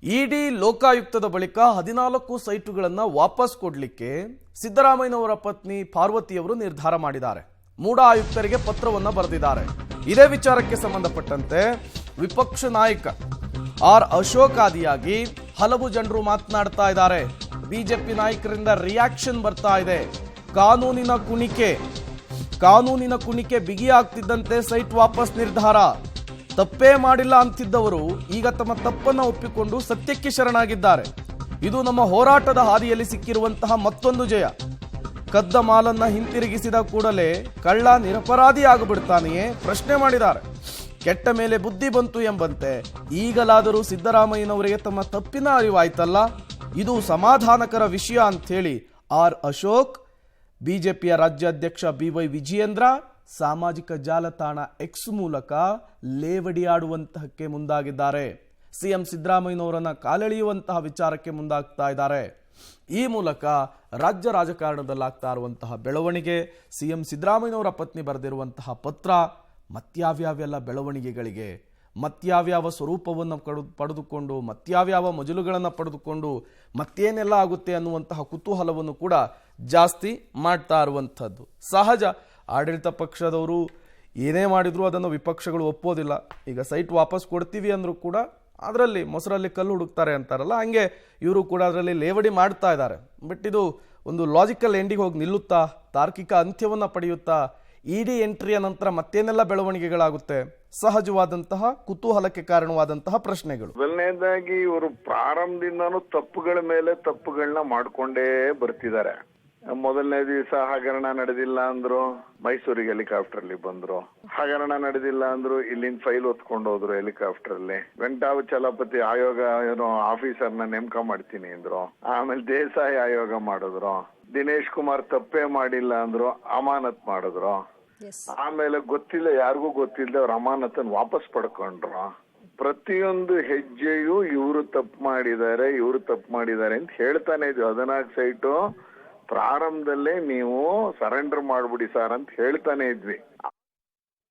ಇಡಿ ಲೋಕಾಯುಕ್ತದ ಬಳಿಕ 14 ಸೈಟುಗಳನ್ನು ವಾಪಸ್ ಕೊಡಲಿಕ್ಕೆ ಸಿದ್ದರಾಮಯ್ಯನವರ ಪತ್ನಿ ಪಾರ್ವತಿಯವರು ನಿರ್ಧಾರ ಮಾಡಿದ್ದಾರೆ. ಮೂಡ ಆಯುಕ್ತರಿಗೆ ಪತ್ರವನ್ನು ಬರೆದಿದ್ದಾರೆ. ಇದೇ ವಿಚಾರಕ್ಕೆ ಸಂಬಂಧಪಟ್ಟಂತೆ ವಿಪಕ್ಷ ನಾಯಕ ಆರ್ ಅಶೋಕ್ ಆದಿಯಾಗಿ ಹಲವು ಜನರು ಮಾತನಾಡ್ತಾ ಇದ್ದಾರೆ. ಬಿಜೆಪಿ ನಾಯಕರಿಂದ ರಿಯಾಕ್ಷನ್ ಬರ್ತಾ ಇದೆ. ಕಾನೂನಿನ ಕುಣಿಕೆ ಬಿಗಿಯಾಗ್ತಿದ್ದಂತೆ ಸೈಟ್ ವಾಪಸ್ ನಿರ್ಧಾರ. ತಪ್ಪೇ ಮಾಡಿಲ್ಲ ಅಂತಿದ್ದವರು ಈಗ ತಮ್ಮ ತಪ್ಪನ್ನು ಒಪ್ಪಿಕೊಂಡು ಸತ್ಯಕ್ಕೆ ಶರಣಾಗಿದ್ದಾರೆ. ಇದು ನಮ್ಮ ಹೋರಾಟದ ಹಾದಿಯಲ್ಲಿ ಸಿಕ್ಕಿರುವಂತಹ ಮತ್ತೊಂದು ಜಯ. ಕದ್ದ ಮಾಲನ್ನ ಹಿಂತಿರುಗಿಸಿದ ಕೂಡಲೇ ಕಳ್ಳ ನಿರಪರಾಧಿ ಆಗಿಬಿಡ್ತಾನೆಯೇ ಪ್ರಶ್ನೆ ಮಾಡಿದ್ದಾರೆ. ಕೆಟ್ಟ ಮೇಲೆ ಬುದ್ಧಿ ಬಂತು ಎಂಬಂತೆ ಈಗಲಾದರೂ ಸಿದ್ದರಾಮಯ್ಯನವರಿಗೆ ತಮ್ಮ ತಪ್ಪಿನ ಅರಿವಾಯ್ತಲ್ಲ, ಇದು ಸಮಾಧಾನಕರ ವಿಷಯ ಅಂಥೇಳಿ ಆರ್ ಅಶೋಕ್, ಬಿಜೆಪಿಯ ರಾಜ್ಯಾಧ್ಯಕ್ಷ BY ವಿಜಯೇಂದ್ರ ಸಾಮಾಜಿಕ ಜಾಲತಾಣ ಎಕ್ಸ್ ಮೂಲಕ ಲೇವಡಿಯಾಡುವಂತಹಕ್ಕೆ ಮುಂದಾಗಿದ್ದಾರೆ. ಸಿಎಂ ಸಿದ್ದರಾಮಯ್ಯನವರನ್ನ ಕಾಲೆಳೆಯುವಂತಹ ವಿಚಾರಕ್ಕೆ ಮುಂದಾಗ್ತಾ ಇದ್ದಾರೆ. ಈ ಮೂಲಕ ರಾಜ್ಯ ರಾಜಕಾರಣದಲ್ಲಾಗ್ತಾ ಇರುವಂತಹ ಬೆಳವಣಿಗೆ, ಸಿಎಂ ಸಿದ್ದರಾಮಯ್ಯನವರ ಪತ್ನಿ ಬರೆದಿರುವಂತಹ ಪತ್ರ, ಮತ್ಯಾವ್ಯಾವೆಲ್ಲ ಬೆಳವಣಿಗೆಗಳಿಗೆ, ಮತ್ಯಾವ್ಯಾವ ಸ್ವರೂಪವನ್ನು ಪಡೆದುಕೊಂಡು, ಮತ್ಯಾವ್ಯಾವ ಮಜಲುಗಳನ್ನು ಪಡೆದುಕೊಂಡು ಮತ್ತೇನೆಲ್ಲ ಆಗುತ್ತೆ ಅನ್ನುವಂತಹ ಕುತೂಹಲವನ್ನು ಕೂಡ ಜಾಸ್ತಿ ಮಾಡ್ತಾ ಇರುವಂಥದ್ದು ಸಹಜ. ಆಡಳಿತ ಪಕ್ಷದವರು ಏನೇ ಮಾಡಿದ್ರು ಅದನ್ನು ವಿಪಕ್ಷಗಳು ಒಪ್ಪೋದಿಲ್ಲ. ಈಗ ಸೈಟ್ ವಾಪಸ್ ಕೊಡ್ತೀವಿ ಅಂದರೂ ಕೂಡ ಅದರಲ್ಲಿ ಮೊಸರಲ್ಲಿ ಕಲ್ಲು ಹುಡುಕ್ತಾರೆ ಅಂತಾರಲ್ಲ, ಹಂಗೆ ಇವರು ಕೂಡ ಅದರಲ್ಲಿ ಲೇವಡಿ ಮಾಡ್ತಾ ಇದ್ದಾರೆ. ಬಟ್ ಇದು ಒಂದು ಲಾಜಿಕಲ್ ಎಂಡಿಗೆ ಹೋಗಿ ನಿಲ್ಲುತ್ತಾ, ತಾರ್ಕಿಕ ಅಂತ್ಯವನ್ನು ಪಡೆಯುತ್ತಾ, ಇಡಿ ಎಂಟ್ರಿಯ ನಂತರ ಮತ್ತೇನೆಲ್ಲ ಬೆಳವಣಿಗೆಗಳಾಗುತ್ತೆ, ಸಹಜವಾದಂತಹ ಕುತೂಹಲಕ್ಕೆ ಕಾರಣವಾದಂತಹ ಪ್ರಶ್ನೆಗಳು. ಮೊದಲನೇದಾಗಿ ಇವರು ಪ್ರಾರಂಭದಿಂದನೂ ತಪ್ಪುಗಳ ಮೇಲೆ ತಪ್ಪುಗಳನ್ನ ಮಾಡ್ಕೊಂಡೇ ಬರ್ತಿದ್ದಾರೆ. ಮೊದಲನೇ ದಿವಸ ಹಗರಣ ನಡೆದಿಲ್ಲ ಅಂದ್ರು, ಮೈಸೂರಿಗೆ ಹೆಲಿಕಾಪ್ಟರ್ ಅಲ್ಲಿ ಬಂದ್ರು. ಹಗರಣ ನಡೆದಿಲ್ಲ ಅಂದ್ರು, ಇಲ್ಲಿಂದ ಫೈಲ್ ಹೊತ್ಕೊಂಡು ಹೋದ್ರು ಹೆಲಿಕಾಪ್ಟರ್ ಅಲ್ಲಿ. ವೆಂಕಟಾಚಲಪತಿ ಆಯೋಗ ಏನೋ ಆಫೀಸರ್ನ ನೇಮಕ ಮಾಡ್ತೀನಿ ಅಂದ್ರು. ಆಮೇಲೆ ದೇಸಾಯಿ ಆಯೋಗ ಮಾಡಿದ್ರು. ದಿನೇಶ್ ಕುಮಾರ್ ತಪ್ಪೇ ಮಾಡಿಲ್ಲ ಅಂದ್ರು, ಅಮಾನತ್ ಮಾಡಿದ್ರು. ಆಮೇಲೆ ಗೊತ್ತಿಲ್ಲ, ಯಾರಿಗೂ ಗೊತ್ತಿಲ್ಲದೆ ಅವ್ರ ಅಮಾನತನ್ ವಾಪಸ್ ಪಡ್ಕೊಂಡ್ರು. ಪ್ರತಿಯೊಂದು ಹೆಜ್ಜೆಯೂ ಇವರು ತಪ್ಪು ಮಾಡಿದ್ದಾರೆ ಅಂತ ಹೇಳ್ತಾನೆ ಇದ್ವಿ. 14 ಸೈಟು ಪ್ರಾರಂಭದಲ್ಲೇ ನೀವು ಸರೆಂಡರ್ ಮಾಡ್ಬಿಡಿ ಸರ್ ಅಂತ ಹೇಳ್ತಾನೆ ಇದ್ವಿ.